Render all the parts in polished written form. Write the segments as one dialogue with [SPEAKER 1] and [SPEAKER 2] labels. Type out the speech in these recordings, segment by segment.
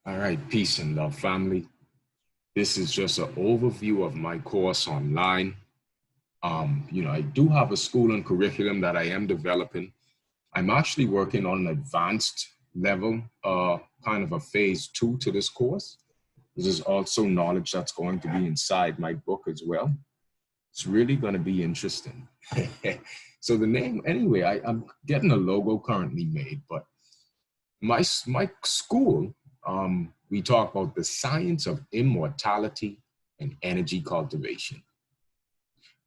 [SPEAKER 1] All right, peace and love, family. This is just an overview of my course online. I do have a school and curriculum that I am developing. I'm actually working on an advanced level, kind of a phase 2 to this course. This is also knowledge that's going to be inside my book as well. It's really going to be interesting. So the name, anyway, I'm getting a logo currently made, but my school, we talk about the science of immortality and energy cultivation.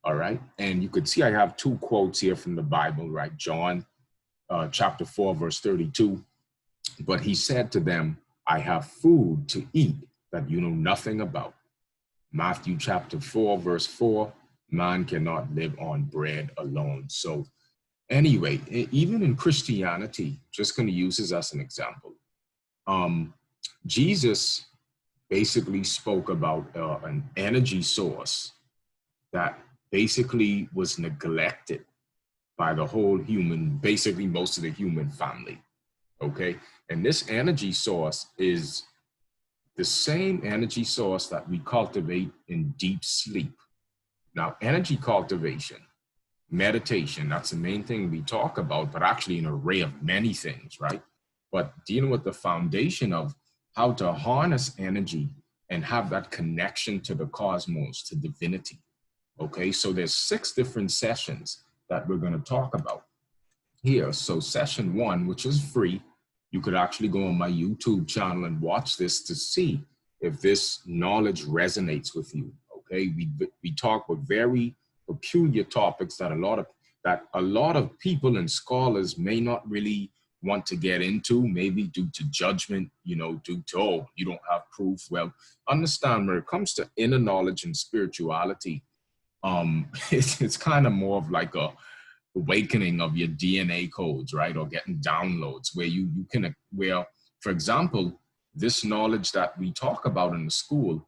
[SPEAKER 1] All right. And you could see I have two quotes here from the Bible, right? John chapter 4, verse 32. But he said to them, I have food to eat that you know nothing about. Matthew chapter 4, verse 4, man cannot live on bread alone. So anyway, even in Christianity, just going to use this as an example. Jesus basically spoke about an energy source that basically was neglected by the whole human, basically most of the human family, okay? And this energy source is the same energy source that we cultivate in deep sleep. Now, energy cultivation, meditation, that's the main thing we talk about, but actually an array of many things, right? But dealing with the foundation of how to harness energy and have that connection to the cosmos, to divinity. Okay, so there's 6 different sessions that we're going to talk about here. So session 1, which is free, you could actually go on my YouTube channel and watch this to see if this knowledge resonates with you. Okay, we talk with very peculiar topics that a lot of people and scholars may not really want to get into, maybe due to judgment, due to, oh, you don't have proof. Well, understand when it comes to inner knowledge and spirituality, it's kind of more of like a awakening of your DNA codes, right? Or getting downloads where you can, where, for example, this knowledge that we talk about in the school,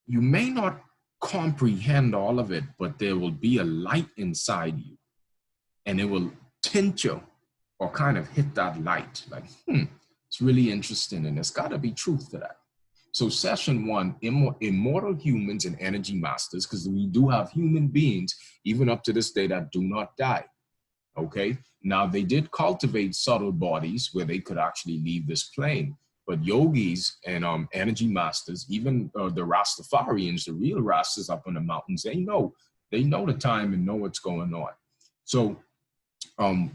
[SPEAKER 1] you may not comprehend all of it, but there will be a light inside you and it will tint you or kind of hit that light like, it's really interesting and there's got to be truth to that. So session 1, immortal humans and energy masters, because we do have human beings, even up to this day, that do not die, okay? Now, they did cultivate subtle bodies where they could actually leave this plane, but yogis and energy masters, even the Rastafarians, the real Rastas up in the mountains, they know the time and know what's going on. So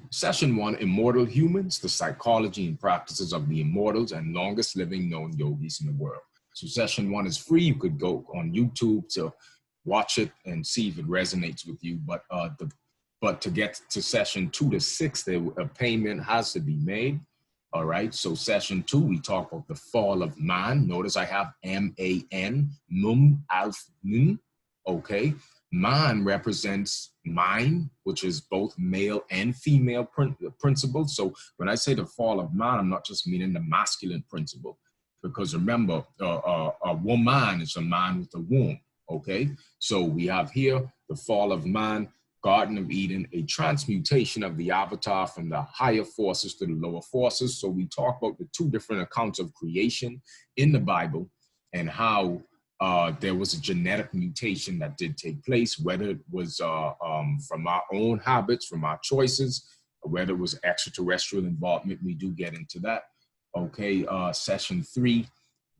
[SPEAKER 1] session 1, immortal humans, the psychology and practices of the immortals and longest living known yogis in the world. So session 1 is free. You could go on YouTube to watch it and see if it resonates with you. But to get to session 2 to 6, a payment has to be made. All right. So session 2, we talk about the fall of man. Notice I have M-A-N, Mum, Alf, Nun. Okay. Man represents mind, which is both male and female principles. So when I say the fall of man, I'm not just meaning the masculine principle, because remember, a woman is a man with a womb. Okay, so we have here the fall of man, Garden of Eden, a transmutation of the avatar from the higher forces to the lower forces. So we talk about the 2 different accounts of creation in the Bible and how there was a genetic mutation that did take place, whether it was from our own habits, from our choices, or whether it was extraterrestrial involvement. We do get into that. Okay, session 3,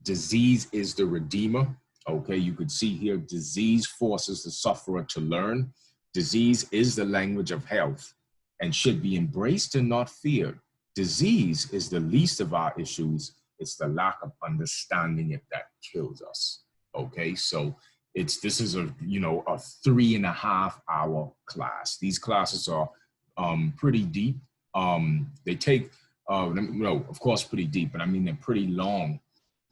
[SPEAKER 1] disease is the redeemer. Okay, you could see here, disease forces the sufferer to learn. Disease is the language of health and should be embraced and not feared. Disease is the least of our issues. It's the lack of understanding it that kills us. Okay, so this is a 3.5 hour class. These classes are pretty deep. They take of course pretty deep, but I mean they're pretty long.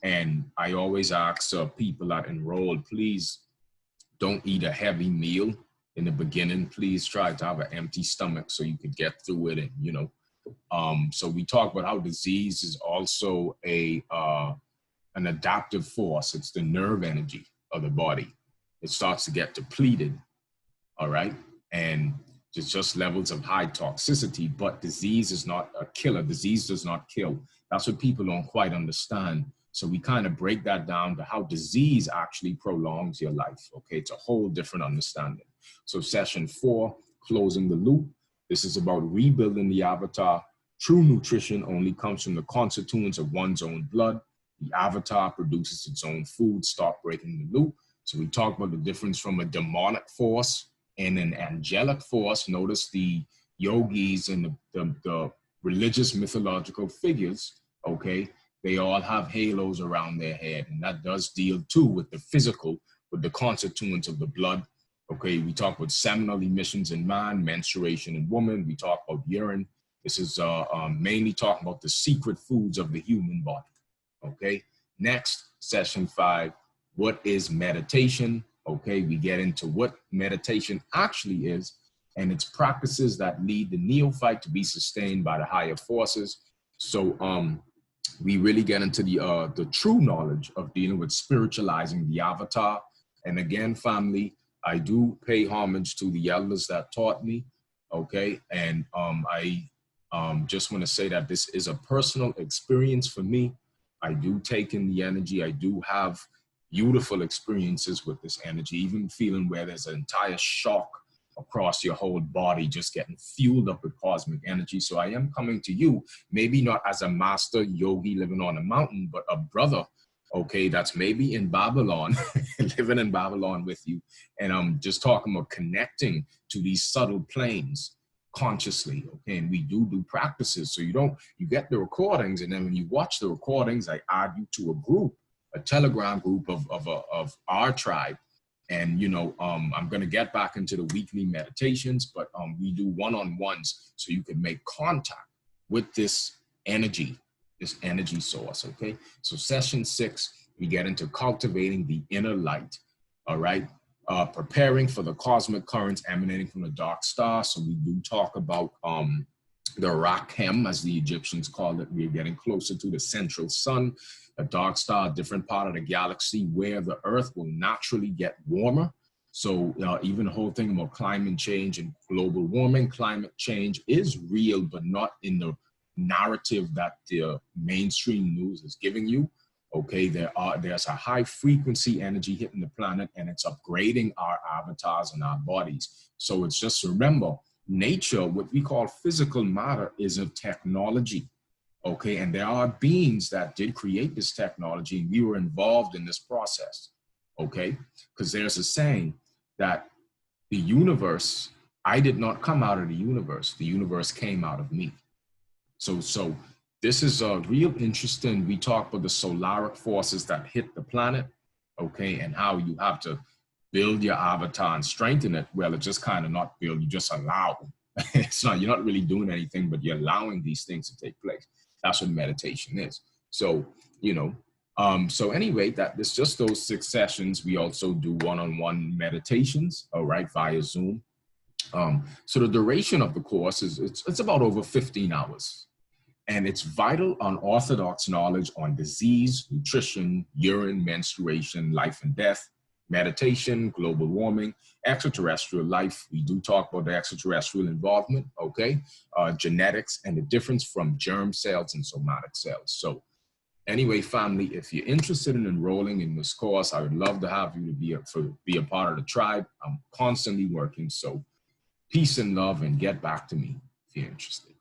[SPEAKER 1] And I always ask people that enroll, please don't eat a heavy meal in the beginning. Please try to have an empty stomach so you could get through it. And so we talk about how disease is also an adaptive force. It's the nerve energy of the body. It starts to get depleted, all right? And just levels of high toxicity, but disease is not a killer. Disease does not kill. That's what people don't quite understand. So we kind of break that down to how disease actually prolongs your life. Okay, it's a whole different understanding. So session 4, closing the loop. This is about rebuilding the avatar. True nutrition only comes from the constituents of one's own blood. The avatar produces its own food. Stop breaking the loop. So we talk about the difference from a demonic force and an angelic force. Notice the yogis and the religious mythological figures, okay, they all have halos around their head, and that does deal too with the physical, with the constituents of the blood. Okay, we talk about seminal emissions in man, menstruation in woman. We talk about urine. This is mainly talking about the secret foods of the human body. Okay, next, session 5, what is meditation? Okay, we get into what meditation actually is and its practices that lead the neophyte to be sustained by the higher forces. So we really get into the true knowledge of dealing with spiritualizing the avatar. And again, family, I do pay homage to the elders that taught me, okay? And I just want to say that this is a personal experience for me. I do take in the energy. I do have beautiful experiences with this energy, even feeling where there's an entire shock across your whole body, just getting fueled up with cosmic energy. So I am coming to you, maybe not as a master yogi living on a mountain, but a brother, okay, that's maybe in Babylon, living in Babylon with you. And I'm just talking about connecting to these subtle planes consciously, okay? And we do practices. So you get the recordings, and then when you watch the recordings, I add you to a group, a Telegram group of our tribe. And, you know, I'm going to get back into the weekly meditations, but we do one-on-ones so you can make contact with this energy source, okay? So session 6, we get into cultivating the inner light, all right? Preparing for the cosmic currents emanating from the dark star. So we do talk about the Rakhem, as the Egyptians called it. We're getting closer to the central sun, a dark star, a different part of the galaxy where the earth will naturally get warmer. So even the whole thing about climate change and global warming, climate change is real, but not in the narrative that the mainstream news is giving you. Okay, there's a high frequency energy hitting the planet, and it's upgrading our avatars and our bodies. So it's just, remember, nature, what we call physical matter, is a technology. Okay, and there are beings that did create this technology, and we were involved in this process. Okay, because there's a saying that the universe, I did not come out of the universe came out of me. So this is a real interesting, we talk about the solaric forces that hit the planet, okay, and how you have to build your avatar and strengthen it. Well, it's just kind of not build, you just allow. It's not, you're not really doing anything, but you're allowing these things to take place. That's what meditation is. So, you know, so anyway, it's just those 6 sessions. We also do one-on-one meditations, all right, via Zoom. So the duration of the course is, it's about over 15 hours. And it's vital unorthodox knowledge on disease, nutrition, urine, menstruation, life and death, meditation, global warming, extraterrestrial life. We do talk about the extraterrestrial involvement, okay? Genetics and the difference from germ cells and somatic cells. So anyway, family, if you're interested in enrolling in this course, I would love to have you to be a part of the tribe. I'm constantly working. So peace and love, and get back to me if you're interested.